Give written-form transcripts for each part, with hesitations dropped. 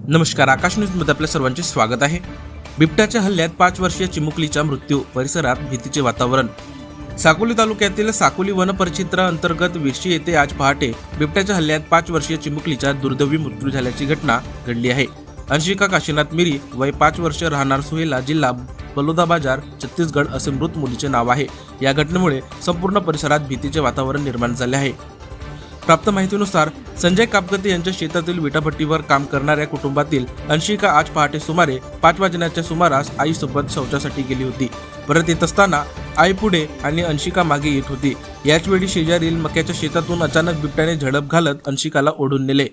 नमस्कार, आकाश न्यूज मध्ये आपल्या सर्वांचे स्वागत आहे। बिबट्याच्या हल्ल्यात 5 वर्षीय चिमुकलीचा मृत्यू, परिसरात भीतीचे वातावरण। साकोली तालुक्यातील साकोली वनपरिक्षेत्रा अंतर्गत विर्शी येथे आज पहाटे बिबट्याच्या हल्ल्यात 5 वर्षीय चिमुकलीचा दुर्दैवी मृत्यू झाल्याची घटना घडली आहे। अंशिका काशीनाथ मिरी, वय 5 वर्ष, राहणार सुहेला, जिल्हा बलौदाबाजार, छत्तीसगड असे मृत मुलीचे नाव आहे। या घटनेमुळे संपूर्ण परिसरात भीतीचे वातावरण निर्माण झाले आहे। प्राप्त माहितीनुसार संजय कापगते यांच्या शेतातील विटाभट्टीवर काम करणाऱ्या कुटुंबातील अंशिका आज पहाटे सुमारे 5 वाजण्याच्या सुमारास आईसोबत शौचासाठी गेली होती। परत येत असताना आई पुढे आणि अंशिका मागे येत होती। याच वेळी शेजारील मक्याच्या शेतातून अचानक बिबट्याने झडप घालत अंशिकाला ओढून नेले।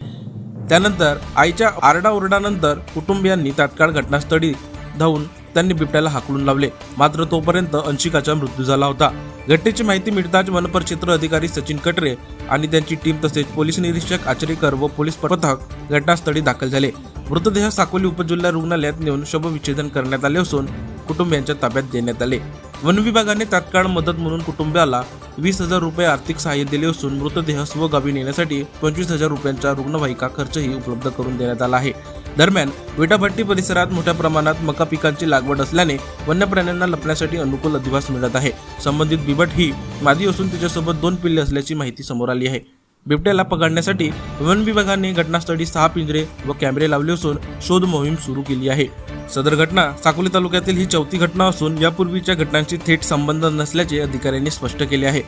त्यानंतर आईच्या आरडाओरडानंतर कुटुंबियांनी तात्काळ घटनास्थळी धावून त्यांनी बिबट्याला हाकलून लावले, मात्र तोपर्यंत अंशिकाचा मृत्यू झाला होता। घटनेची माहिती मिळताच वनपरिक्षेत्र अधिकारी सचिन कटरे आणि त्यांची टीम तसेच पोलीस निरीक्षक आचरेकर व पोलीस पथक घटनास्थळी दाखल झाले। मृतदेह साकोली उपजिल्हा रुग्णालयात नेऊन शवविच्छेदन करण्यात आले असून कुटुंबियांच्या ताब्यात देण्यात आले। वन विभागाने तात्काळ मदत म्हणून कुटुंबाला 20,000 रुपये आर्थिक सहाय्य दिले असून मृतदेह स्वगावी नेण्यासाठी 25,000 रुपयांचा रुग्णवाहिका खर्चही उपलब्ध करून देण्यात आला आहे। दरम्यान विटाभट्टी परिसरात मोठ्या प्रमाणात मका पिकांची लागवड असल्याने वन्य प्राण्यांना लपण्यासाठी अनुकूल अधिवास मिळत आहे। संबंधित बिबट ही मादी असून तिच्यासोबत 2 पिल्ले असल्याची माहिती समोर आली आहे। बिबट्याला पकडण्यासाठी वन विभागाने घटनास्थळी 6 पिंजरे व कॅमेरे लावले असून शोध मोहीम सुरू केली आहे। सदर घटना साकोली तालुक्यातील ही 4थी घटना असून यापूर्वीच्या घटनांशी थेट संबंध नसल्याचे अधिकाऱ्यांनी स्पष्ट केले आहे।